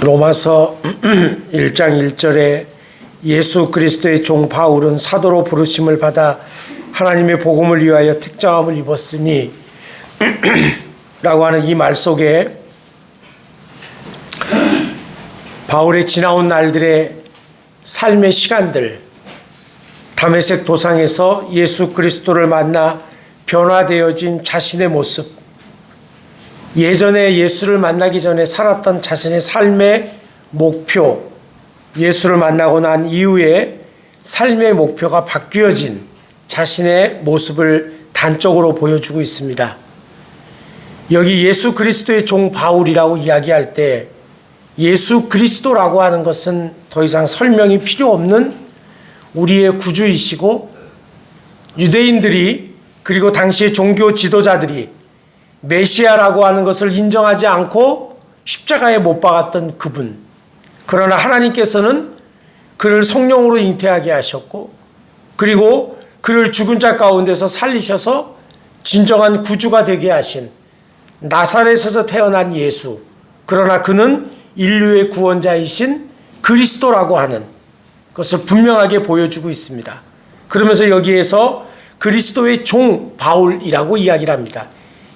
로마서 1장 1절에 예수 그리스도의 종 바울은 사도로 부르심을 받아 하나님의 복음을 위하여 택정함을 입었으니 라고 하는 이 말 속에 바울의 지나온 날들의 삶의 시간들, 다메섹 도상에서 예수 그리스도를 만나 변화되어진 자신의 모습, 예전에 예수를 만나기 전에 살았던 자신의 삶의 목표, 예수를 만나고 난 이후에 삶의 목표가 바뀌어진 자신의 모습을 단적으로 보여주고 있습니다. 여기 예수 그리스도의 종 바울이라고 이야기할 때 예수 그리스도라고 하는 것은 더 이상 설명이 필요 없는 우리의 구주이시고, 유대인들이 그리고 당시의 종교 지도자들이 메시아라고 하는 것을 인정하지 않고 십자가에 못 박았던 그분, 그러나 하나님께서는 그를 성령으로 잉태하게 하셨고, 그리고 그를 죽은 자 가운데서 살리셔서 진정한 구주가 되게 하신 나사렛에서 태어난 예수, 그러나 그는 인류의 구원자이신 그리스도라고 하는 것을 분명하게 보여주고 있습니다. 그러면서 여기에서 그리스도의 종 바울이라고 이야기를 합니다.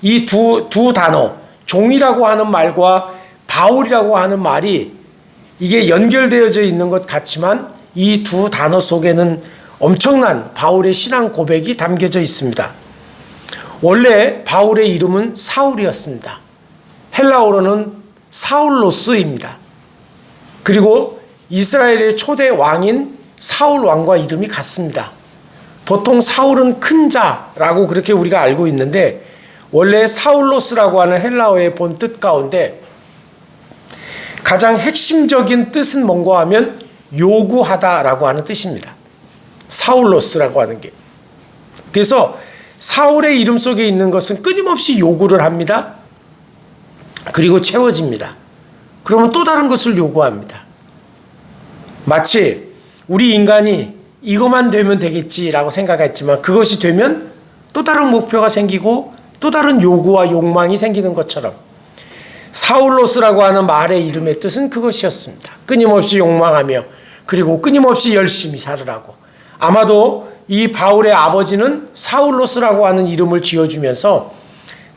이 두 단어, 종이라고 하는 말과 바울이라고 하는 말이 이게 연결되어져 있는 것 같지만 이 두 단어 속에는 엄청난 바울의 신앙 고백이 담겨져 있습니다. 원래 바울의 이름은 사울이었습니다. 헬라어로는 사울로스입니다. 그리고 이스라엘의 초대 왕인 사울 왕과 이름이 같습니다. 보통 사울은 큰 자라고 그렇게 우리가 알고 있는데, 원래 사울로스라고 하는 헬라어의 본 뜻 가운데 가장 핵심적인 뜻은 뭔가 하면 요구하다라고 하는 뜻입니다. 사울로스라고 하는 게. 그래서 사울의 이름 속에 있는 것은 끊임없이 요구를 합니다. 그리고 채워집니다. 그러면 또 다른 것을 요구합니다. 마치 우리 인간이 이것만 되면 되겠지라고 생각했지만 그것이 되면 또 다른 목표가 생기고 또 다른 요구와 욕망이 생기는 것처럼 사울로스라고 하는 말의 이름의 뜻은 그것이었습니다. 끊임없이 욕망하며 그리고 끊임없이 열심히 살으라고. 아마도 이 바울의 아버지는 사울로스라고 하는 이름을 지어주면서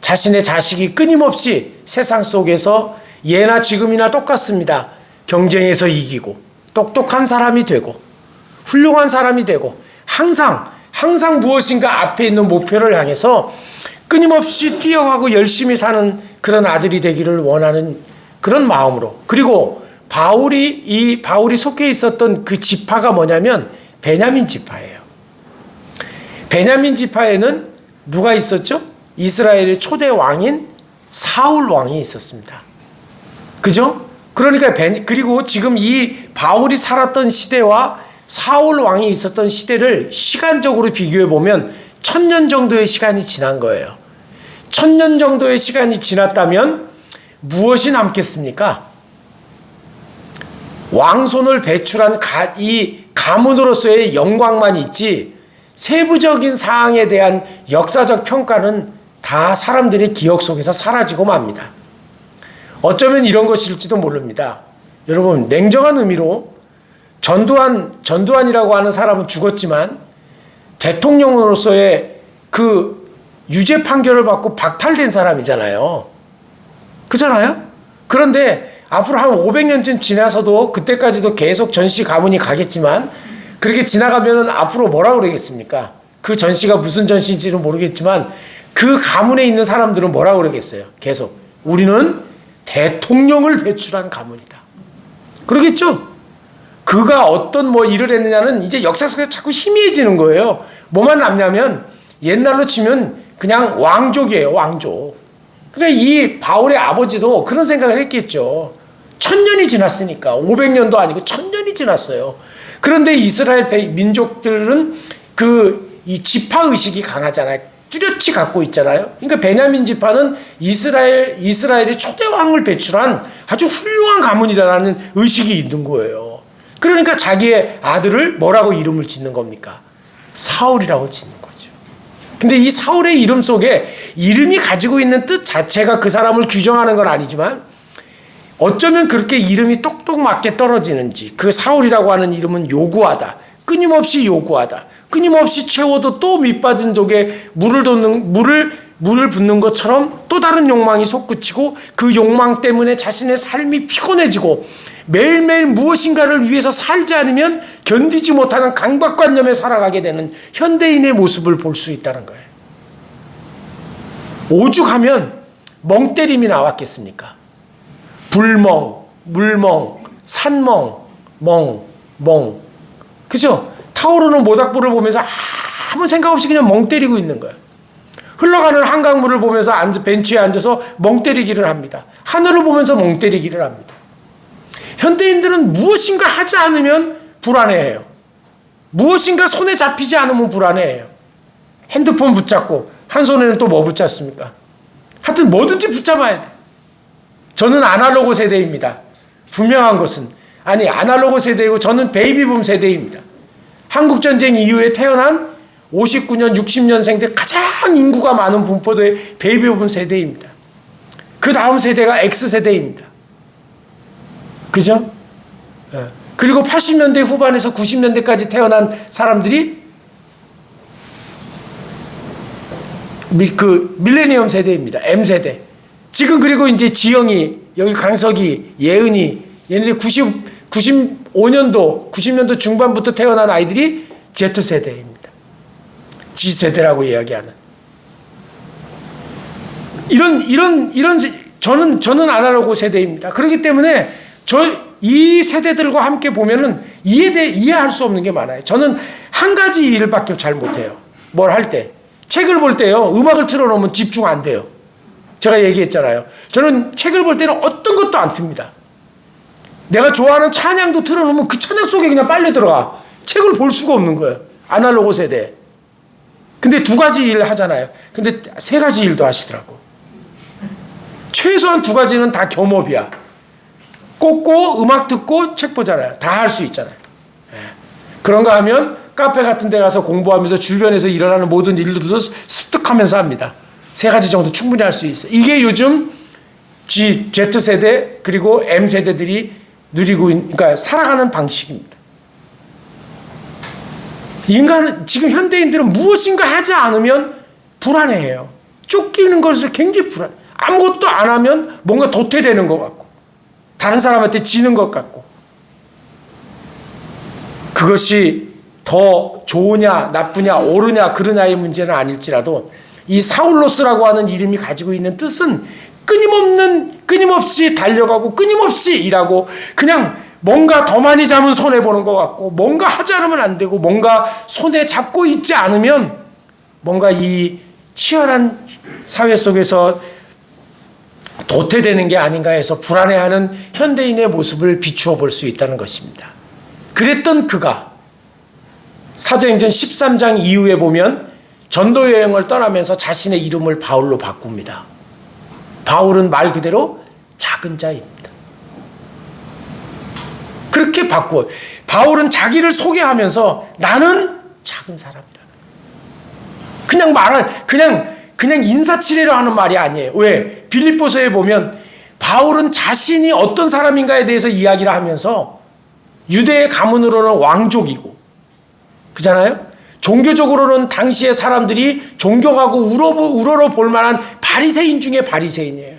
자신의 자식이 끊임없이 세상 속에서 예나 지금이나 똑같습니다. 경쟁에서 이기고 똑똑한 사람이 되고 훌륭한 사람이 되고 항상 무엇인가 앞에 있는 목표를 향해서 끊임없이 뛰어가고 열심히 사는 그런 아들이 되기를 원하는 그런 마음으로. 그리고 바울이 속해 있었던 그 지파가 뭐냐면 베냐민 지파예요. 베냐민 지파에는 누가 있었죠? 이스라엘의 초대 왕인 사울 왕이 있었습니다. 그죠? 그러니까 그리고 지금 이 바울이 살았던 시대와 사울 왕이 있었던 시대를 시간적으로 비교해 보면 1000년 정도의 시간이 지난 거예요. 1000년 정도의 시간이 지났다면 무엇이 남겠습니까? 왕손을 배출한 이 가문으로서의 영광만 있지 세부적인 사항에 대한 역사적 평가는 다 사람들의 기억 속에서 사라지고 맙니다. 어쩌면 이런 것일지도 모릅니다. 여러분, 냉정한 의미로 전두환이라고 하는 사람은 죽었지만 대통령으로서의 그 유죄 판결을 받고 박탈된 사람이잖아요. 그잖아요? 그런데 앞으로 한 500년쯤 지나서도 그때까지도 계속 전시 가문이 가겠지만, 그렇게 지나가면은 앞으로 뭐라고 그러겠습니까? 그 전시가 무슨 전시인지는 모르겠지만 그 가문에 있는 사람들은 뭐라고 그러겠어요? 계속 우리는 대통령을 배출한 가문이다. 그러겠죠? 그가 어떤 일을 했느냐는 이제 역사 속에서 자꾸 희미해지는 거예요. 뭐만 남냐면 옛날로 치면 그냥 왕족이에요. 왕족. 그러니까 이 바울의 아버지도 그런 생각을 했겠죠. 1000년이 지났으니까. 500년도 아니고 1000년이 지났어요. 그런데 이스라엘 민족들은 이 지파의식이 강하잖아요. 뚜렷이 갖고 있잖아요. 그러니까 베냐민 지파는 이스라엘의 초대 왕을 배출한 아주 훌륭한 가문이라는 의식이 있는 거예요. 그러니까 자기의 아들을 뭐라고 이름을 짓는 겁니까? 사울이라고 짓는 거죠. 근데 이 사울의 이름 속에 이름이 가지고 있는 뜻 자체가 그 사람을 규정하는 건 아니지만 어쩌면 그렇게 이름이 똑똑 맞게 떨어지는지 그 사울이라고 하는 이름은 요구하다. 끊임없이 요구하다. 끊임없이 채워도 또 밑빠진 독에 물을 붓는 것처럼 또 다른 욕망이 솟구치고 그 욕망 때문에 자신의 삶이 피곤해지고 매일매일 무엇인가를 위해서 살지 않으면 견디지 못하는 강박관념에 살아가게 되는 현대인의 모습을 볼 수 있다는 거예요. 오죽하면 멍때림이 나왔겠습니까? 불멍, 물멍, 산멍, 멍. 그죠? 타오르는 모닥불을 보면서 아무 생각 없이 그냥 멍 때리고 있는 거예요. 흘러가는 한강물을 보면서 벤치에 앉아서 멍 때리기를 합니다. 하늘을 보면서 멍 때리기를 합니다. 현대인들은 무엇인가 하지 않으면 불안해해요. 무엇인가 손에 잡히지 않으면 불안해해요. 핸드폰 붙잡고 한 손에는 또 뭐 붙잡습니까? 하여튼 뭐든지 붙잡아야 돼. 저는 아날로그 세대입니다. 분명한 것은 아날로그 세대이고 저는 베이비붐 세대입니다. 한국전쟁 이후에 태어난 59년, 60년생들 가장 인구가 많은 분포도의 베이비붐 세대입니다. 그 다음 세대가 X세대입니다. 그죠? 그리고 80년대 후반에서 90년대까지 태어난 사람들이 그 밀레니엄 세대입니다. M세대. 지금 그리고 이제 지영이, 여기 강석이, 예은이, 얘네들 95년도, 90년도 중반부터 태어난 아이들이 Z세대입니다. G세대라고 이야기하는. 저는 아날로그 세대입니다. 그렇기 때문에 이 세대들과 함께 보면은 이해할 수 없는 게 많아요. 저는 한 가지 일밖에 잘 못해요. 뭘 할 때. 책을 볼 때요, 음악을 틀어놓으면 집중 안 돼요. 제가 얘기했잖아요. 저는 책을 볼 때는 어떤 것도 안 틉니다. 내가 좋아하는 찬양도 틀어놓으면 그 찬양 속에 그냥 빨려 들어가. 책을 볼 수가 없는 거예요. 아날로그 세대. 근데 두 가지 일 하잖아요. 근데 세 가지 일도 하시더라고. 최소한 두 가지는 다 겸업이야. 꽂고 음악 듣고 책 보잖아요. 다 할 수 있잖아요. 그런가 하면 카페 같은 데 가서 공부하면서 주변에서 일어나는 모든 일들도 습득하면서 합니다. 세 가지 정도 충분히 할 수 있어요. 이게 요즘 Z세대 그리고 M세대들이 그러니까 살아가는 방식입니다. 지금 현대인들은 무엇인가 하지 않으면 불안해해요. 쫓기는 것을 굉장히 아무것도 안 하면 뭔가 도태되는 것 같고 다른 사람한테 지는 것 같고 그것이 더 좋으냐 나쁘냐 옳으냐 그르냐의 문제는 아닐지라도 이 사울로스라고 하는 이름이 가지고 있는 뜻은 끊임없이 달려가고 끊임없이 일하고 그냥 뭔가 더 많이 잡으면 손해보는 것 같고 뭔가 하지 않으면 안 되고 뭔가 손에 잡고 있지 않으면 뭔가 이 치열한 사회 속에서 도태되는 게 아닌가 해서 불안해하는 현대인의 모습을 비추어 볼 수 있다는 것입니다. 그랬던 그가 사도행전 13장 이후에 보면 전도 여행을 떠나면서 자신의 이름을 바울로 바꿉니다. 바울은 말 그대로 작은 자입니다. 그렇게 바꿔. 바울은 자기를 소개하면서 나는 작은 사람이라는 거예요. 그냥 인사치레로 하는 말이 아니에요. 왜? 빌립보서에 보면 바울은 자신이 어떤 사람인가에 대해서 이야기를 하면서 유대의 가문으로는 왕족이고 그잖아요? 종교적으로는 당시의 사람들이 존경하고 우러러 볼 만한 바리새인 중에 바리새인이에요.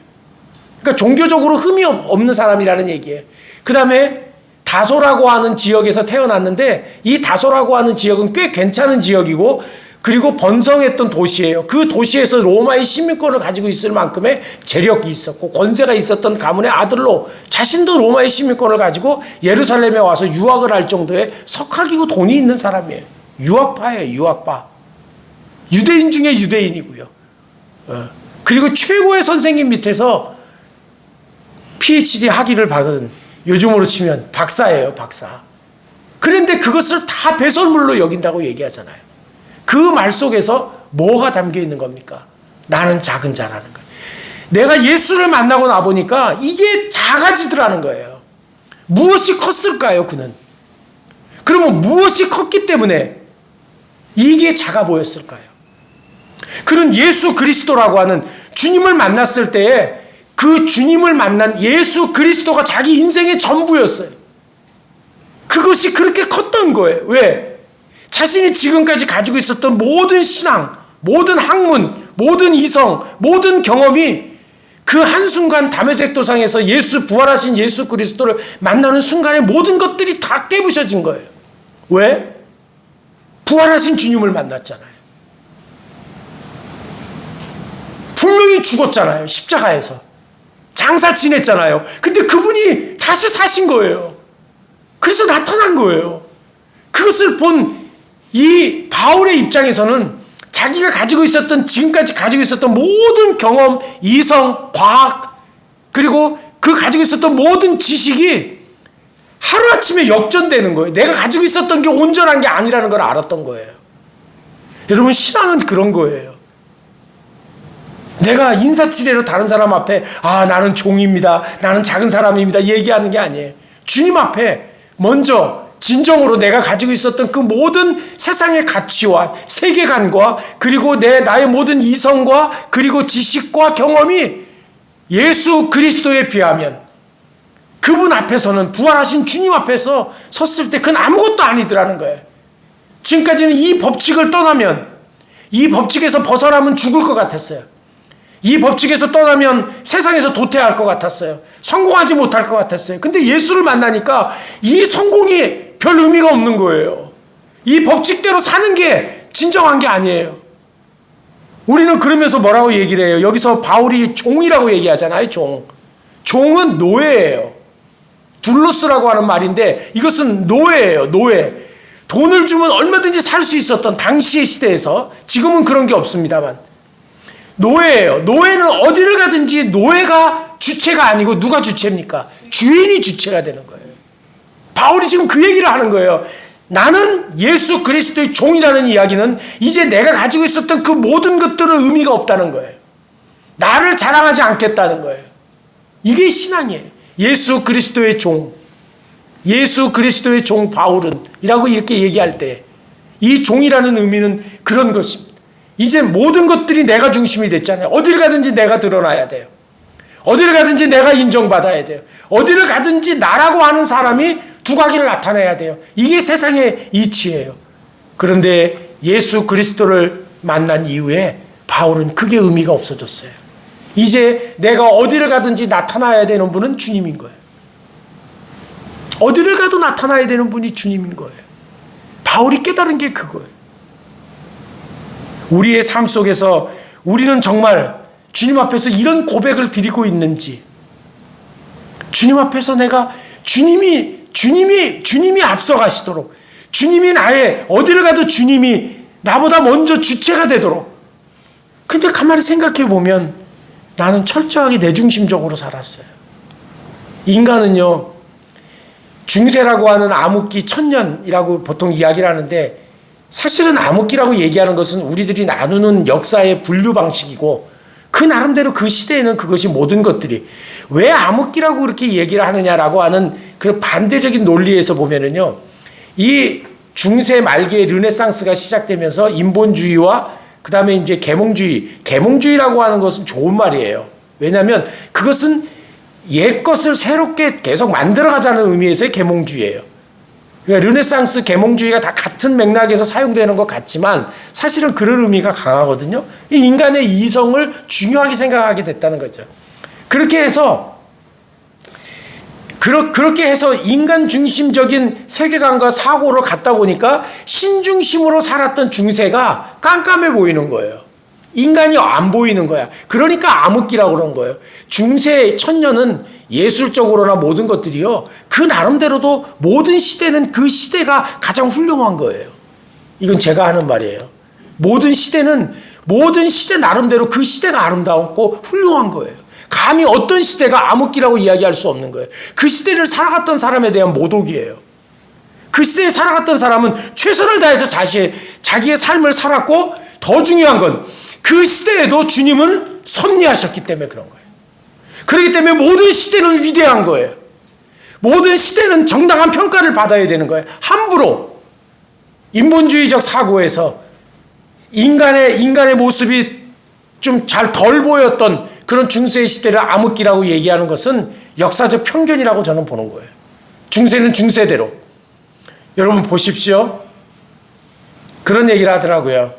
그러니까 종교적으로 흠이 없는 사람이라는 얘기예요. 그 다음에 다소라고 하는 지역에서 태어났는데 이 다소라고 하는 지역은 꽤 괜찮은 지역이고 그리고 번성했던 도시예요. 그 도시에서 로마의 시민권을 가지고 있을 만큼의 재력이 있었고 권세가 있었던 가문의 아들로 자신도 로마의 시민권을 가지고 예루살렘에 와서 유학을 할 정도의 석학이고 돈이 있는 사람이에요. 유학파예요. 유학파. 유대인 중에 유대인이고요. 그리고 최고의 선생님 밑에서 PhD 학위를 받은 요즘으로 치면 박사예요. 박사. 그런데 그것을 다 배설물로 여긴다고 얘기하잖아요. 그 말 속에서 뭐가 담겨 있는 겁니까? 나는 작은 자라는 거예요. 내가 예수를 만나고 나보니까 이게 작아지더라는 거예요. 무엇이 컸을까요? 그는. 그러면 무엇이 컸기 때문에 이게 작아 보였을까요? 그는 예수 그리스도라고 하는 주님을 만났을 때에 그 주님을 만난 예수 그리스도가 자기 인생의 전부였어요. 그것이 그렇게 컸던 거예요. 왜? 자신이 지금까지 가지고 있었던 모든 신앙, 모든 학문, 모든 이성, 모든 경험이 그 한순간 다메섹 도상에서 부활하신 예수 그리스도를 만나는 순간에 모든 것들이 다 깨부셔진 거예요. 왜? 부활하신 주님을 만났잖아요. 분명히 죽었잖아요. 십자가에서. 장사 지냈잖아요. 근데 그분이 다시 사신 거예요. 그래서 나타난 거예요. 그것을 본 이 바울의 입장에서는 자기가 가지고 있었던, 지금까지 가지고 있었던 모든 경험, 이성, 과학, 그리고 그 가지고 있었던 모든 지식이 하루아침에 역전되는 거예요. 내가 가지고 있었던 게 온전한 게 아니라는 걸 알았던 거예요. 여러분, 신앙은 그런 거예요. 내가 인사치레로 다른 사람 앞에 나는 종입니다, 나는 작은 사람입니다 얘기하는 게 아니에요. 주님 앞에 먼저 진정으로 내가 가지고 있었던 그 모든 세상의 가치와 세계관과 그리고 나의 모든 이성과 그리고 지식과 경험이 예수 그리스도에 비하면 그분 앞에서는, 부활하신 주님 앞에서 섰을 때 그건 아무것도 아니더라는 거예요. 지금까지는 이 법칙을 떠나면, 이 법칙에서 벗어나면 죽을 것 같았어요. 이 법칙에서 떠나면 세상에서 도태할 것 같았어요. 성공하지 못할 것 같았어요. 근데 예수를 만나니까 이 성공이 별 의미가 없는 거예요. 이 법칙대로 사는 게 진정한 게 아니에요. 우리는 그러면서 뭐라고 얘기를 해요? 여기서 바울이 종이라고 얘기하잖아요. 종은 노예예요. 둘로스라고 하는 말인데 이것은 노예예요. 노예. 돈을 주면 얼마든지 살 수 있었던 당시의 시대에서, 지금은 그런 게 없습니다만, 노예예요. 노예는 어디를 가든지 노예가 주체가 아니고 누가 주체입니까? 주인이 주체가 되는 거예요. 바울이 지금 그 얘기를 하는 거예요. 나는 예수 그리스도의 종이라는 이야기는 이제 내가 가지고 있었던 그 모든 것들은 의미가 없다는 거예요. 나를 자랑하지 않겠다는 거예요. 이게 신앙이에요. 예수 그리스도의 종, 예수 그리스도의 종 바울은 이라고 이렇게 얘기할 때 이 종이라는 의미는 그런 것입니다. 이제 모든 것들이 내가 중심이 됐잖아요. 어디를 가든지 내가 드러나야 돼요. 어디를 가든지 내가 인정받아야 돼요. 어디를 가든지 나라고 하는 사람이 두각을 나타내야 돼요. 이게 세상의 이치예요. 그런데 예수 그리스도를 만난 이후에 바울은 그게 의미가 없어졌어요. 이제 내가 어디를 가든지 나타나야 되는 분은 주님인 거예요. 어디를 가도 나타나야 되는 분이 주님인 거예요. 바울이 깨달은 게 그거예요. 우리의 삶 속에서 우리는 정말 주님 앞에서 이런 고백을 드리고 있는지, 주님 앞에서 내가 주님이 앞서가시도록, 주님이 나의 어디를 가도 주님이 나보다 먼저 주체가 되도록. 근데 가만히 생각해 보면 나는 철저하게 내중심적으로 살았어요. 인간은요, 중세라고 하는 암흑기 1000년이라고 보통 이야기를 하는데, 사실은 암흑기라고 얘기하는 것은 우리들이 나누는 역사의 분류 방식이고, 그 나름대로 그 시대에는 그것이 모든 것들이, 왜 암흑기라고 그렇게 얘기를 하느냐라고 하는 그 반대적인 논리에서 보면은요, 이 중세 말기에 르네상스가 시작되면서 인본주의와 그 다음에 이제 계몽주의라고 하는 것은 좋은 말이에요. 왜냐하면 그것은 옛 것을 새롭게 계속 만들어가자는 의미에서의 계몽주의예요. 그러니까 르네상스, 계몽주의가 다 같은 맥락에서 사용되는 것 같지만 사실은 그런 의미가 강하거든요. 이 인간의 이성을 중요하게 생각하게 됐다는 거죠. 그렇게 해서 인간 중심적인 세계관과 사고로 갔다 보니까 신중심으로 살았던 중세가 깜깜해 보이는 거예요. 인간이 안 보이는 거야. 그러니까 암흑기라고 그런 거예요. 중세 1000년은 예술적으로나 모든 것들이요, 그 나름대로도 모든 시대는 그 시대가 가장 훌륭한 거예요. 이건 제가 하는 말이에요. 모든 시대 나름대로 그 시대가 아름다웠고 훌륭한 거예요. 감히 어떤 시대가 암흑기라고 이야기할 수 없는 거예요. 그 시대를 살아갔던 사람에 대한 모독이에요. 그 시대에 살아갔던 사람은 최선을 다해서 자기의 삶을 살았고, 더 중요한 건 그 시대에도 주님은 섭리하셨기 때문에 그런 거예요. 그렇기 때문에 모든 시대는 위대한 거예요. 모든 시대는 정당한 평가를 받아야 되는 거예요. 함부로 인본주의적 사고에서 인간의 모습이 좀 잘 덜 보였던 그런 중세의 시대를 암흑기라고 얘기하는 것은 역사적 편견이라고 저는 보는 거예요. 중세는 중세대로. 여러분 보십시오. 그런 얘기를 하더라고요.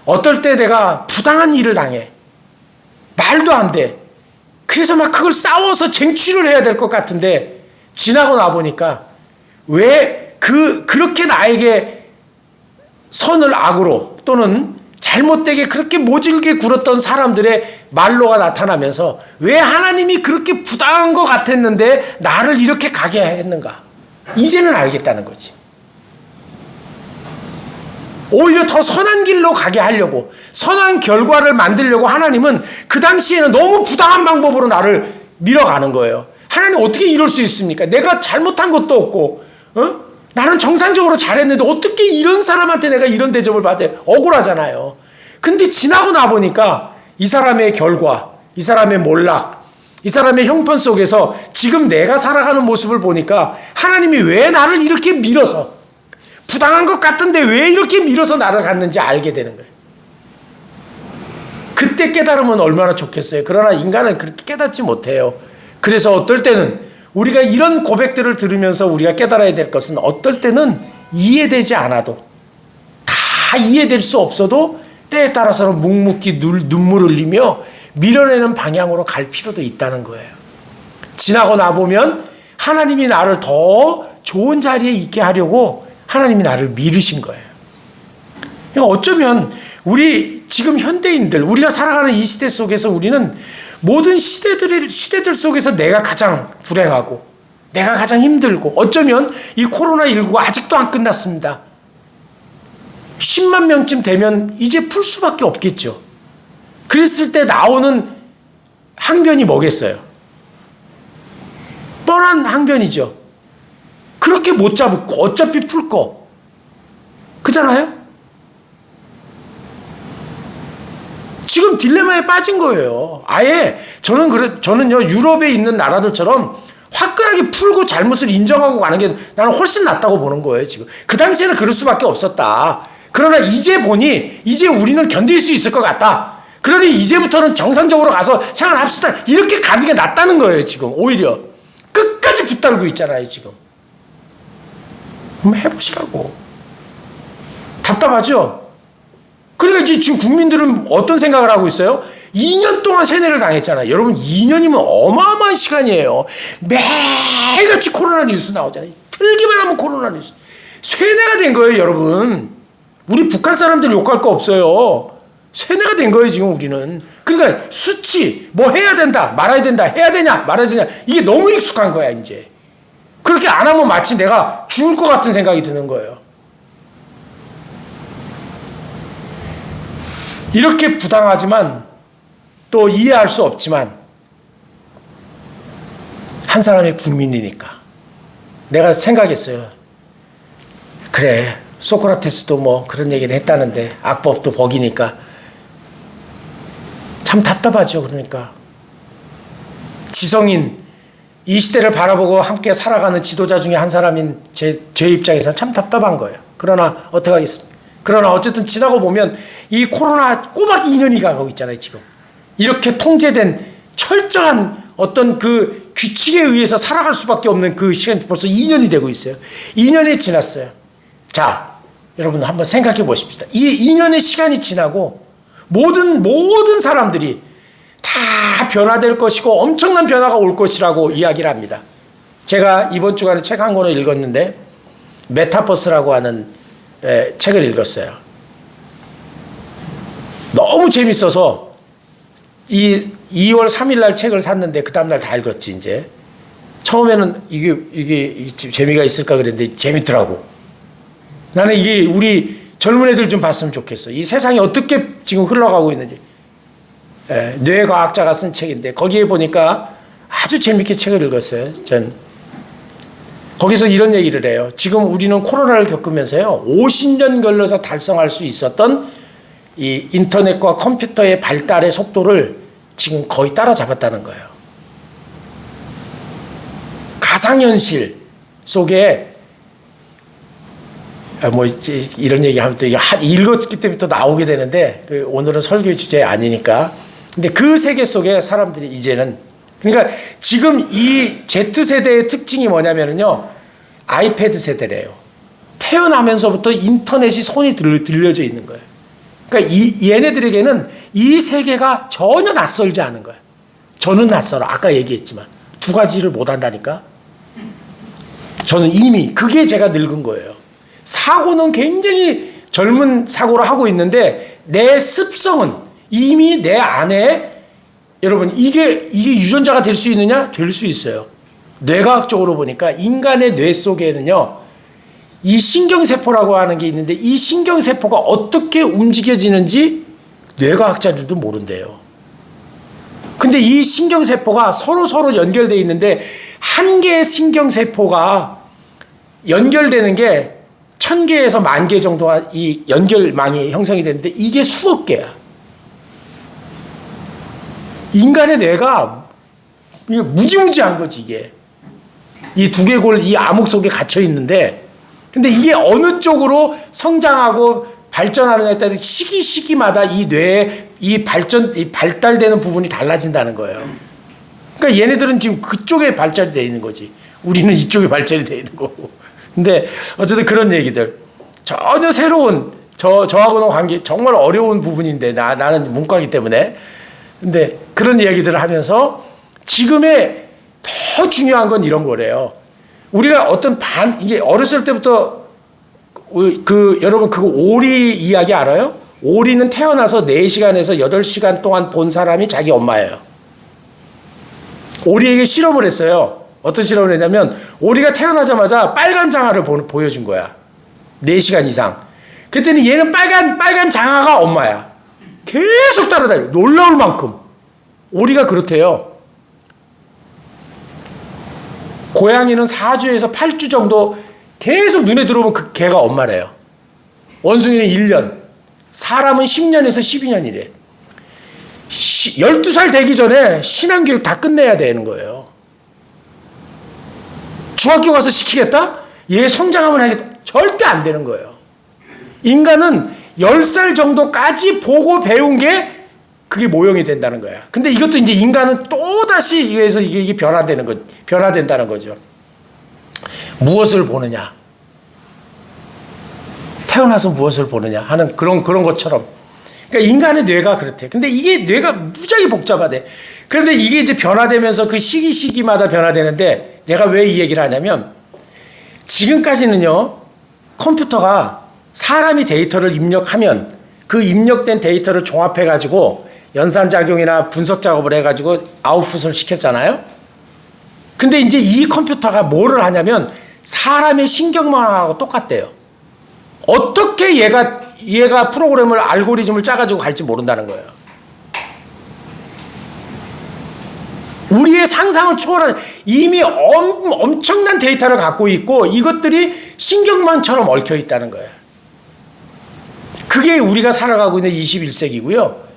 어떨 때 내가 부당한 일을 당해. 말도 안 돼. 그래서 막 그걸 싸워서 쟁취를 해야 될 것 같은데 지나고 나보니까 왜 그렇게 나에게 선을 악으로 또는 잘못되게 그렇게 모질게 굴었던 사람들의 말로가 나타나면서 왜 하나님이 그렇게 부당한 것 같았는데 나를 이렇게 가게 했는가. 이제는 알겠다는 거지. 오히려 더 선한 길로 가게 하려고 선한 결과를 만들려고 하나님은 그 당시에는 너무 부당한 방법으로 나를 밀어가는 거예요. 하나님 어떻게 이럴 수 있습니까? 내가 잘못한 것도 없고 나는 정상적으로 잘했는데 어떻게 이런 사람한테 내가 이런 대접을 받아. 억울하잖아요. 근데 지나고 나보니까 이 사람의 결과, 이 사람의 몰락, 이 사람의 형편 속에서 지금 내가 살아가는 모습을 보니까 하나님이 왜 나를 이렇게 밀어서 부당한 것 같은데 왜 이렇게 밀어서 나를 갔는지 알게 되는 거예요. 그때 깨달으면 얼마나 좋겠어요. 그러나 인간은 그렇게 깨닫지 못해요. 그래서 어떨 때는 우리가 이런 고백들을 들으면서 우리가 깨달아야 될 것은 어떨 때는 이해되지 않아도 다 이해될 수 없어도 때에 따라서는 묵묵히 눈물을 흘리며 밀어내는 방향으로 갈 필요도 있다는 거예요. 지나고 나보면 하나님이 나를 더 좋은 자리에 있게 하려고 하나님이 나를 미루신 거예요. 그러니까 어쩌면 우리 지금 현대인들, 우리가 살아가는 이 시대 속에서 우리는 모든 시대들 속에서 내가 가장 불행하고 내가 가장 힘들고 어쩌면 이 코로나19가 아직도 안 끝났습니다. 10만 명쯤 되면 이제 풀 수밖에 없겠죠. 그랬을 때 나오는 항변이 뭐겠어요? 뻔한 항변이죠. 그렇게 못 잡고 어차피 풀 거. 그잖아요? 지금 딜레마에 빠진 거예요. 아예 저는요 유럽에 있는 나라들처럼 화끈하게 풀고 잘못을 인정하고 가는 게 나는 훨씬 낫다고 보는 거예요. 지금 그 당시에는 그럴 수밖에 없었다. 그러나 이제 보니 이제 우리는 견딜 수 있을 것 같다. 그러니 이제부터는 정상적으로 가서 생활합시다. 이렇게 가는 게 낫다는 거예요. 지금 오히려 끝까지 붙들고 있잖아요. 지금 한번 해보시라고. 답답하죠? 그러니까 지금 국민들은 어떤 생각을 하고 있어요? 2년 동안 세뇌를 당했잖아요. 여러분 2년이면 어마어마한 시간이에요. 매일같이 코로나 뉴스 나오잖아요. 틀기만 하면 코로나 뉴스. 세뇌가 된 거예요, 여러분. 우리 북한 사람들 욕할 거 없어요. 세뇌가 된 거예요, 지금 우리는. 그러니까 수치, 뭐 해야 된다, 말아야 된다, 해야 되냐, 말아야 되냐. 이게 너무 익숙한 거야, 이제. 그렇게 안 하면 마치 내가 죽을 것 같은 생각이 드는 거예요. 이렇게 부당하지만 또 이해할 수 없지만 한 사람의 국민이니까 내가 생각했어요. 그래, 소크라테스도 뭐 그런 얘기를 했다는데 악법도 복이니까 참 답답하죠. 그러니까 지성인 이 시대를 바라보고 함께 살아가는 지도자 중에 한 사람인 제 입장에서는 참 답답한 거예요. 그러나 어떡하겠습니까? 그러나 어쨌든 지나고 보면 이 코로나 꼬박 2년이 가고 있잖아요. 지금 이렇게 통제된 철저한 어떤 그 규칙에 의해서 살아갈 수밖에 없는 그 시간이 벌써 2년이 되고 있어요. 2년이 지났어요. 자, 여러분 한번 생각해 보십시다. 이 2년의 시간이 지나고 모든 사람들이 다 변화될 것이고 엄청난 변화가 올 것이라고 이야기를 합니다. 제가 이번 주간에 책 한 권을 읽었는데 메타버스라고 하는 책을 읽었어요. 너무 재밌어서 이 2월 3일 날 책을 샀는데 그 다음날 다 읽었지. 이제 처음에는 이게 재미가 있을까 그랬는데 재밌더라고. 나는 이게 우리 젊은 애들 좀 봤으면 좋겠어. 이 세상이 어떻게 지금 흘러가고 있는지. 뇌과학자가 쓴 책인데 거기에 보니까 아주 재밌게 책을 읽었어요. 전 거기서 이런 얘기를 해요. 지금 우리는 코로나를 겪으면서요 50년 걸려서 달성할 수 있었던 이 인터넷과 컴퓨터의 발달의 속도를 지금 거의 따라잡았다는 거예요. 가상현실 속에 뭐 이런 얘기하면 또 읽었기 때문에 또 나오게 되는데 오늘은 설교 주제 아니니까 근데 그 세계 속에 사람들이 이제는, 그러니까 지금 이 Z세대의 특징이 뭐냐면요, 아이패드 세대래요. 태어나면서부터 인터넷이 손이 들려져 있는 거예요. 그러니까 얘네들에게는 이 세계가 전혀 낯설지 않은 거예요. 저는 낯설어. 아까 얘기했지만 두 가지를 못 한다니까. 저는 이미 그게 제가 늙은 거예요. 사고는 굉장히 젊은 사고를 하고 있는데 내 습성은 이미 내 안에, 여러분, 이게 유전자가 될 수 있느냐? 될 수 있어요. 뇌과학적으로 보니까 인간의 뇌 속에는요, 이 신경세포라고 하는 게 있는데 이 신경세포가 어떻게 움직여지는지 뇌과학자들도 모른대요. 근데 이 신경세포가 서로 연결되어 있는데 한 개의 신경세포가 연결되는 게 1000개에서 10,000개 정도가 이 연결망이 형성이 되는데 이게 수억 개야. 인간의 뇌가 무지무지한 거지, 이게. 이 두개골, 이 암흑 속에 갇혀 있는데, 근데 이게 어느 쪽으로 성장하고 발전하느냐에 따라 시기마다 이 뇌의 이 발달되는 부분이 달라진다는 거예요. 그러니까 얘네들은 지금 그쪽에 발달이 되어 있는 거지. 우리는 이쪽에 발달이 되어 있는 거고. 근데 어쨌든 그런 얘기들. 전혀 새로운, 저하고는 관계, 정말 어려운 부분인데, 나는 문과이기 때문에. 근데 그런 이야기들을 하면서 지금의 더 중요한 건 이런 거래요. 우리가 어떤 이게 어렸을 때부터 여러분 그거 오리 이야기 알아요? 오리는 태어나서 4시간에서 8시간 동안 본 사람이 자기 엄마예요. 오리에게 실험을 했어요. 어떤 실험을 했냐면 오리가 태어나자마자 빨간 장화를 보여준 거야. 4시간 이상. 그랬더니 얘는 빨간 장화가 엄마야. 계속 따라다녀. 놀라울 만큼. 오리가 그렇대요. 고양이는 4주에서 8주 정도 계속 눈에 들어오면 그 개가 엄마래요. 원숭이는 1년. 사람은 10년에서 12년이래. 12살 되기 전에 신앙교육 다 끝내야 되는 거예요. 중학교 가서 시키겠다? 얘 성장하면 하겠다? 절대 안 되는 거예요. 인간은 10살 정도까지 보고 배운 게 그게 모형이 된다는 거야. 근데 이것도 이제 인간은 또다시 이게 변화된다는 거죠. 무엇을 보느냐? 태어나서 무엇을 보느냐 하는 그런 것처럼. 그러니까 인간의 뇌가 그렇대. 근데 이게 뇌가 무지하게 복잡하대. 그런데 이게 이제 변화되면서 그 시기마다 변화되는데 내가 왜 이 얘기를 하냐면 지금까지는요, 컴퓨터가 사람이 데이터를 입력하면 그 입력된 데이터를 종합해가지고 연산작용이나 분석 작업을 해가지고 아웃풋을 시켰잖아요. 근데 이제 이 컴퓨터가 뭐를 하냐면 사람의 신경망하고 똑같대요. 어떻게 얘가 프로그램을, 알고리즘을 짜가지고 갈지 모른다는 거예요. 우리의 상상을 초월하는 이미 엄청난 데이터를 갖고 있고 이것들이 신경망처럼 얽혀 있다는 거예요. 그게 우리가 살아가고 있는 21세기고요.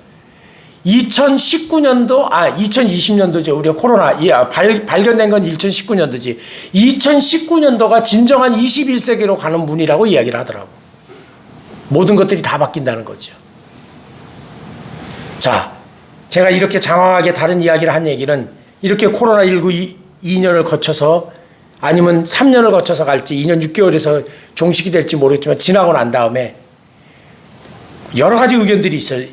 2020년도죠. 우리가 코로나, 발견된 건 2019년도지. 2019년도가 진정한 21세기로 가는 문이라고 이야기를 하더라고. 모든 것들이 다 바뀐다는 거죠. 자, 제가 이렇게 장황하게 다른 이야기를 한 얘기는 이렇게 코로나19 2년을 거쳐서 아니면 3년을 거쳐서 갈지 2년 6개월에서 종식이 될지 모르겠지만 지나고 난 다음에 여러 가지 의견들이 있어요.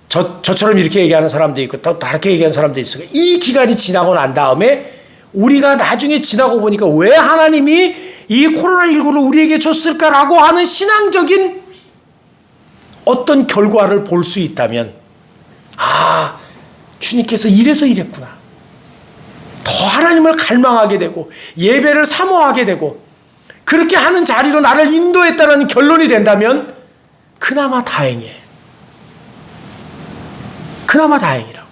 저처럼 이렇게 얘기하는 사람도 있고 또 다르게 얘기하는 사람도 있어요. 이 기간이 지나고 난 다음에 우리가 나중에 지나고 보니까 왜 하나님이 이 코로나19를 우리에게 줬을까라고 하는 신앙적인 어떤 결과를 볼 수 있다면, 아, 주님께서 이래서 이랬구나. 더 하나님을 갈망하게 되고 예배를 사모하게 되고 그렇게 하는 자리로 나를 인도했다는 결론이 된다면 그나마 다행이에요. 그나마 다행이라고.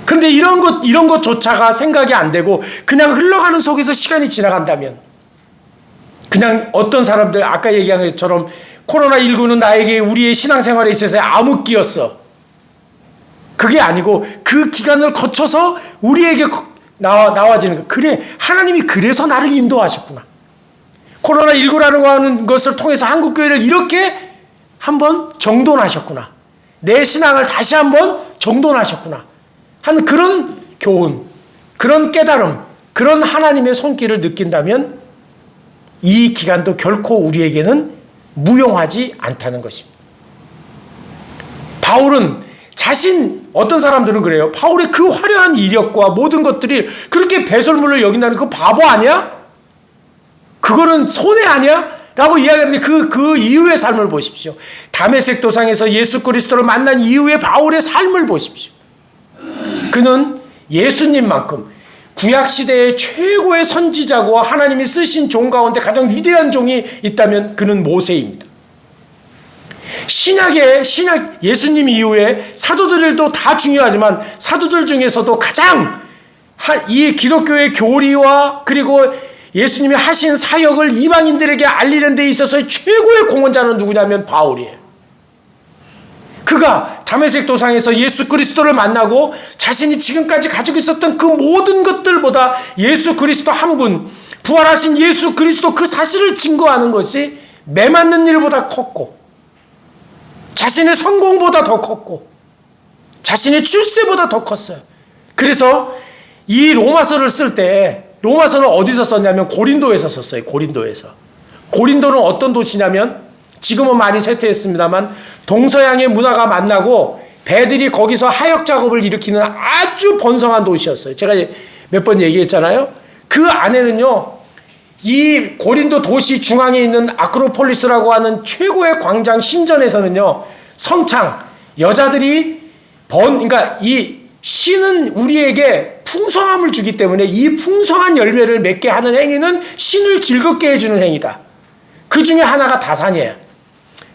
그런데 이런 것조차가 생각이 안 되고 그냥 흘러가는 속에서 시간이 지나간다면, 그냥 어떤 사람들 아까 얘기한 것처럼 코로나19는 나에게 우리의 신앙생활에 있어서 암흑기였어. 그게 아니고 그 기간을 거쳐서 우리에게 나와지는 거. 그래, 하나님이 그래서 나를 인도하셨구나. 코로나19라는 하는 것을 통해서 한국교회를 이렇게 한번 정돈하셨구나. 내 신앙을 다시 한번 정돈하셨구나 하는 그런 교훈, 그런 깨달음, 그런 하나님의 손길을 느낀다면 이 기간도 결코 우리에게는 무용하지 않다는 것입니다. 바울은 어떤 사람들은 그래요. 바울의 그 화려한 이력과 모든 것들이 그렇게 배설물로 여긴다는 그 바보 아니야? 그거는 손해 아니야? 라고 이야기하는데 그 이후의 삶을 보십시오. 다메섹 도상에서 예수 그리스도를 만난 이후의 바울의 삶을 보십시오. 그는 예수님만큼 구약시대의 최고의 선지자고 하나님이 쓰신 종 가운데 가장 위대한 종이 있다면 그는 모세입니다. 신약 예수님 이후에 사도들도 다 중요하지만 사도들 중에서도 가장 이 기독교의 교리와 그리고 예수님이 하신 사역을 이방인들에게 알리는 데 있어서 최고의 공헌자는 누구냐면 바울이에요. 그가 다메섹 도상에서 예수 그리스도를 만나고 자신이 지금까지 가지고 있었던 그 모든 것들보다 예수 그리스도 한 분, 부활하신 예수 그리스도 그 사실을 증거하는 것이 매맞는 일보다 컸고 자신의 성공보다 더 컸고 자신의 출세보다 더 컸어요. 그래서 이 로마서를 쓸 때 로마서는 어디서 썼냐면 고린도에서 썼어요. 고린도는 어떤 도시냐면 지금은 많이 쇠퇴했습니다만 동서양의 문화가 만나고 배들이 거기서 하역 작업을 일으키는 아주 번성한 도시였어요. 제가 몇 번 얘기했잖아요. 그 안에는요, 이 고린도 도시 중앙에 있는 아크로폴리스라고 하는 최고의 광장 신전에서는요, 성창, 여자들이 그러니까 이 신은 우리에게 풍성함을 주기 때문에 이 풍성한 열매를 맺게 하는 행위는 신을 즐겁게 해주는 행위다. 그 중에 하나가 다산이에요.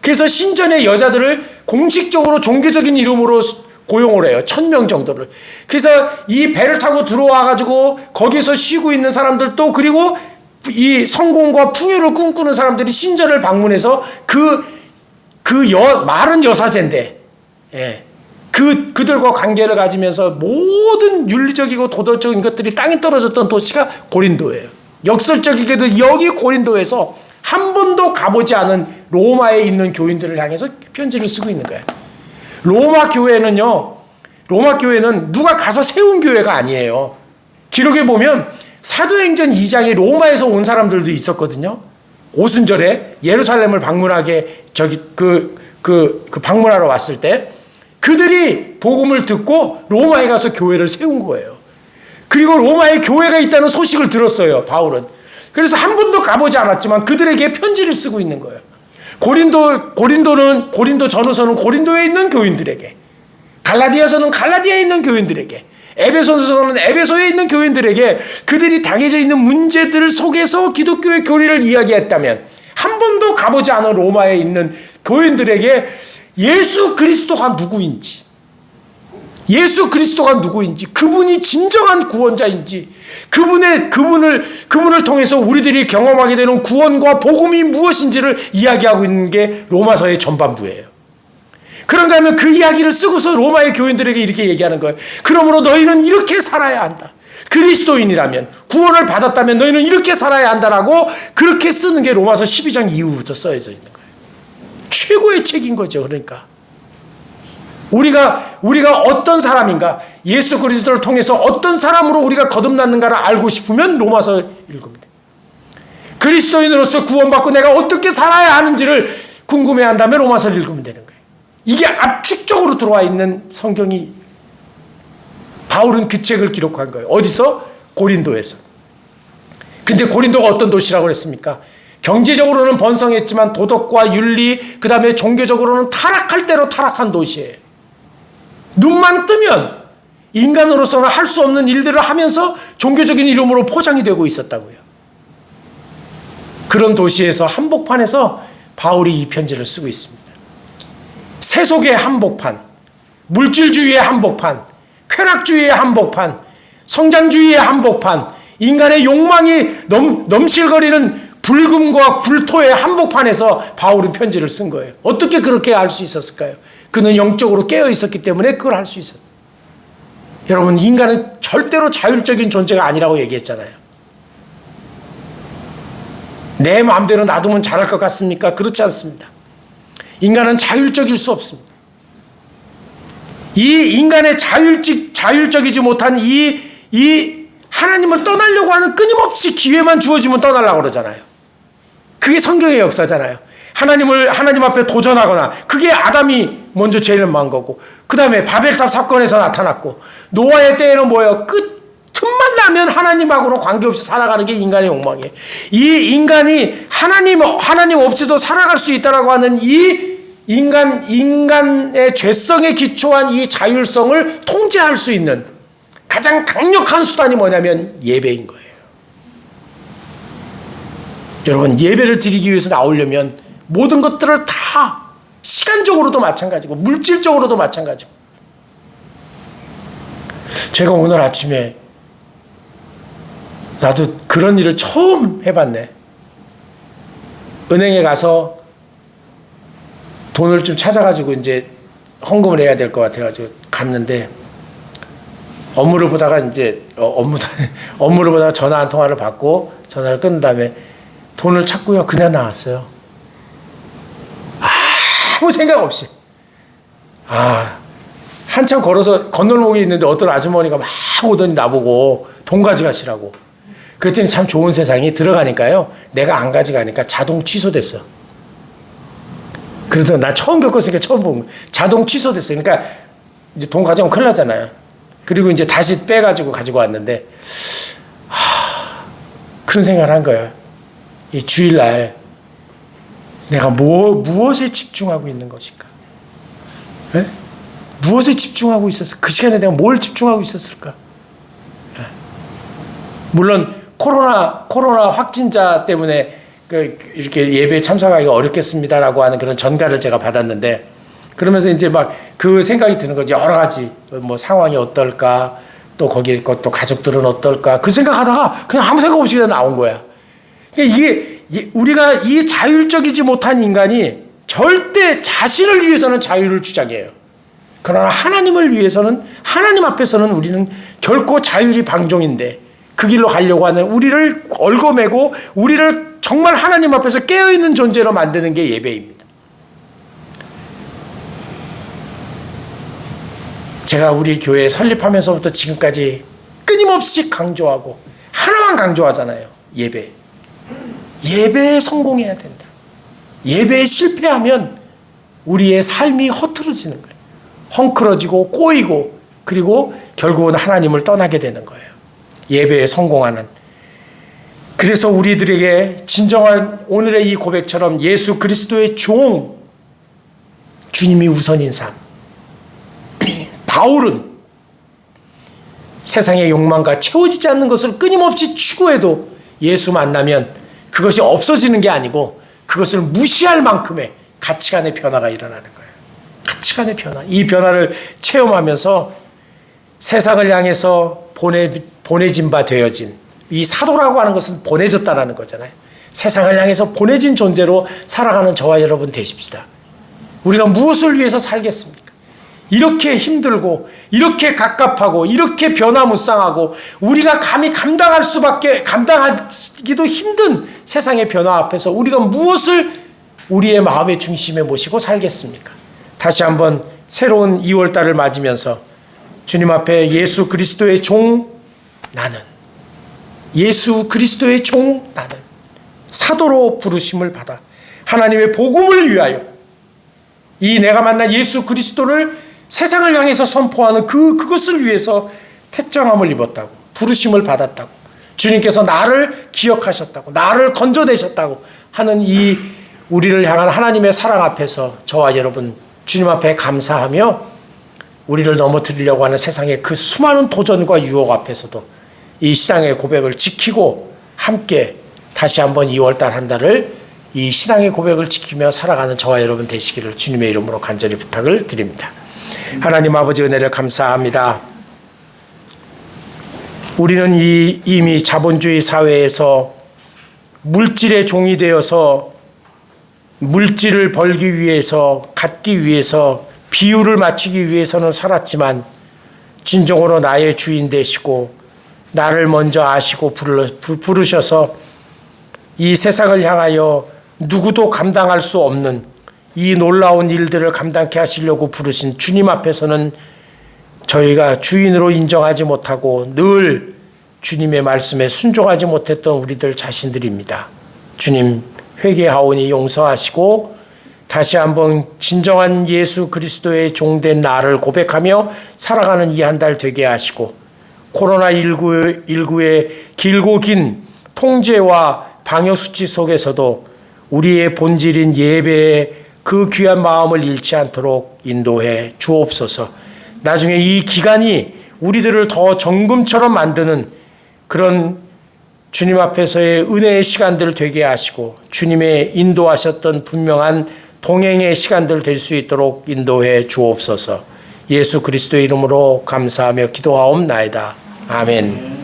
그래서 신전의 여자들을 공식적으로 종교적인 이름으로 고용을 해요. 1000명 정도를. 그래서 이 배를 타고 들어와가지고 거기서 쉬고 있는 사람들도 그리고 이 성공과 풍요를 꿈꾸는 사람들이 신전을 방문해서 말은 여사제인데, 예. 그들과 관계를 가지면서 모든 윤리적이고 도덕적인 것들이 땅에 떨어졌던 도시가 고린도예요. 역설적이게도 여기 고린도에서 한 번도 가보지 않은 로마에 있는 교인들을 향해서 편지를 쓰고 있는 거예요. 로마 교회는 누가 가서 세운 교회가 아니에요. 기록에 보면 사도행전 2장에 로마에서 온 사람들도 있었거든요. 오순절에 예루살렘을 방문하게 방문하러 왔을 때 그들이 복음을 듣고 로마에 가서 교회를 세운 거예요. 그리고 로마에 교회가 있다는 소식을 들었어요, 바울은. 그래서 한 번도 가보지 않았지만 그들에게 편지를 쓰고 있는 거예요. 고린도 전후서는 고린도에 있는 교인들에게, 갈라디아서는 갈라디아에 있는 교인들에게, 에베소서는 에베소에 있는 교인들에게 그들이 당해져 있는 문제들 속에서 기독교의 교리를 이야기했다면 한 번도 가보지 않은 로마에 있는 교인들에게 예수 그리스도가 누구인지, 그분이 진정한 구원자인지, 그분을 통해서 우리들이 경험하게 되는 구원과 복음이 무엇인지를 이야기하고 있는 게 로마서의 전반부예요. 그런가 하면 그 이야기를 쓰고서 로마의 교인들에게 이렇게 얘기하는 거예요. 그러므로 너희는 이렇게 살아야 한다. 그리스도인이라면, 구원을 받았다면 너희는 이렇게 살아야 한다라고 그렇게 쓰는 게 로마서 12장 이후부터 써져 있는 거예요. 최고의 책인 거죠. 그러니까 우리가 어떤 사람인가, 예수 그리스도를 통해서 어떤 사람으로 우리가 거듭났는가를 알고 싶으면 로마서 읽으면 돼. 그리스도인으로서 구원받고 내가 어떻게 살아야 하는지를 궁금해한다면 로마서를 읽으면 되는 거예요. 이게 압축적으로 들어와 있는 성경이, 바울은 그 책을 기록한 거예요. 어디서? 고린도에서. 근데 고린도가 어떤 도시라고 그랬습니까? 경제적으로는 번성했지만 도덕과 윤리, 그 다음에 종교적으로는 타락할 대로 타락한 도시예요. 눈만 뜨면 인간으로서는 할 수 없는 일들을 하면서 종교적인 이름으로 포장이 되고 있었다고요. 그런 도시에서 한복판에서 바울이 이 편지를 쓰고 있습니다. 세속의 한복판, 물질주의의 한복판, 쾌락주의의 한복판, 성장주의의 한복판, 인간의 욕망이 넘실거리는 불금과 불토의 한복판에서 바울은 편지를 쓴 거예요. 어떻게 그렇게 할 수 있었을까요? 그는 영적으로 깨어 있었기 때문에 그걸 할 수 있었어요. 여러분, 인간은 절대로 자율적인 존재가 아니라고 얘기했잖아요. 내 마음대로 놔두면 잘할 것 같습니까? 그렇지 않습니다. 인간은 자율적일 수 없습니다. 이 인간의 자율적이지 못한 이 하나님을 떠나려고 하는 끊임없이 기회만 주어지면 떠나려고 그러잖아요. 그게 성경의 역사잖아요. 하나님 앞에 도전하거나, 그게 아담이 먼저 죄를 만 거고, 그 다음에 바벨탑 사건에서 나타났고, 노아의 때에는 뭐예요? 틈만 나면 하나님하고는 관계없이 살아가는 게 인간의 욕망이에요. 이 인간이 하나님 없이도 살아갈 수 있다라고 하는 이 인간의 죄성에 기초한 이 자율성을 통제할 수 있는 가장 강력한 수단이 뭐냐면 예배인 거예요. 여러분, 예배를 드리기 위해서 나오려면 모든 것들을 다 시간적으로도 마찬가지고 물질적으로도 마찬가지고. 제가 오늘 아침에 나도 그런 일을 처음 해봤네. 은행에 가서 돈을 좀 찾아가지고 이제 헌금을 해야 될 것 같아가지고 갔는데, 업무를 보다가 업무를 보다가 전화 한 통화를 받고 전화를 끊은 다음에 돈을 찾고요. 그냥 나왔어요. 아무 생각 없이. 한참 걸어서 건널목에 있는데 어떤 아주머니가 막 오더니 나보고 돈 가져가시라고. 그랬더니 참 좋은 세상이 들어가니까요. 내가 안 가져가니까 자동 취소됐어. 그래도 나 처음 겪었으니까 처음 본 거야. 자동 취소됐어요. 그러니까 이제 돈 가져가면 큰일 나잖아요. 그리고 이제 다시 빼가지고 가지고 왔는데, 그런 생각을 한 거야. 이 주일날 내가 무엇에 집중하고 있는 것일까? 에? 무엇에 집중하고 있었을까? 그 시간에 내가 뭘 집중하고 있었을까? 물론 코로나 확진자 때문에 이렇게 예배에 참석하기가 어렵겠습니다라고 하는 그런 전가를 제가 받았는데, 그러면서 이제 막 그 생각이 드는 거지. 여러 가지 뭐 상황이 어떨까, 또 거기에 또 가족들은 어떨까, 그 생각하다가 그냥 아무 생각 없이 그냥 나온 거야. 그러니까 이게 우리가 이 자율적이지 못한 인간이 절대 자신을 위해서는 자유를 주장해요. 그러나 하나님을 위해서는, 하나님 앞에서는 우리는 결코 자율이 방종인데, 그 길로 가려고 하는 우리를 얽어매고 우리를 정말 하나님 앞에서 깨어있는 존재로 만드는 게 예배입니다. 제가 우리 교회 설립하면서부터 지금까지 끊임없이 강조하고 하나만 강조하잖아요. 예배. 예배에 성공해야 된다. 예배에 실패하면 우리의 삶이 허투루지는 거예요. 헝클어지고 꼬이고, 그리고 결국은 하나님을 떠나게 되는 거예요. 예배에 성공하는. 그래서 우리들에게 진정한 오늘의 이 고백처럼 예수 그리스도의 종, 주님이 우선인 삶. 바울은 세상의 욕망과 채워지지 않는 것을 끊임없이 추구해도 예수 만나면 그것이 없어지는 게 아니고 그것을 무시할 만큼의 가치관의 변화가 일어나는 거예요. 가치관의 변화. 이 변화를 체험하면서 세상을 향해서 보내진 바 되어진, 이 사도라고 하는 것은 보내졌다라는 거잖아요. 세상을 향해서 보내진 존재로 살아가는 저와 여러분 되십시다. 우리가 무엇을 위해서 살겠습니까? 이렇게 힘들고, 이렇게 갑갑하고, 이렇게 변화무쌍하고, 우리가 감히 감당하기도 힘든 세상의 변화 앞에서 우리가 무엇을 우리의 마음의 중심에 모시고 살겠습니까? 다시 한번 새로운 2월달을 맞으면서 주님 앞에 예수 그리스도의 종 나는, 예수 그리스도의 종 나는 사도로 부르심을 받아 하나님의 복음을 위하여 이 내가 만난 예수 그리스도를 세상을 향해서 선포하는 그것을 위해서 택정함을 입었다고, 부르심을 받았다고, 주님께서 나를 기억하셨다고, 나를 건져내셨다고 하는 이 우리를 향한 하나님의 사랑 앞에서 저와 여러분 주님 앞에 감사하며, 우리를 넘어뜨리려고 하는 세상의 그 수많은 도전과 유혹 앞에서도 이 신앙의 고백을 지키고 함께 다시 한번 2월달 한 달을 이 신앙의 고백을 지키며 살아가는 저와 여러분 되시기를 주님의 이름으로 간절히 부탁을 드립니다. 하나님 아버지, 은혜를 감사합니다. 우리는 이미 자본주의 사회에서 물질의 종이 되어서 물질을 벌기 위해서, 갖기 위해서, 비율을 맞추기 위해서는 살았지만, 진정으로 나의 주인 되시고 나를 먼저 아시고 부르셔서 이 세상을 향하여 누구도 감당할 수 없는 이 놀라운 일들을 감당케 하시려고 부르신 주님 앞에서는 저희가 주인으로 인정하지 못하고 늘 주님의 말씀에 순종하지 못했던 우리들 자신들입니다. 주님 회개하오니 용서하시고 다시 한번 진정한 예수 그리스도의 종된 나를 고백하며 살아가는 이 한 달 되게 하시고 코로나19의 길고 긴 통제와 방역수칙 속에서도 우리의 본질인 예배의 그 귀한 마음을 잃지 않도록 인도해 주옵소서. 나중에 이 기간이 우리들을 더 정금처럼 만드는 그런 주님 앞에서의 은혜의 시간들 되게 하시고 주님의 인도하셨던 분명한 동행의 시간들 될 수 있도록 인도해 주옵소서. 예수 그리스도의 이름으로 감사하며 기도하옵나이다. 아멘.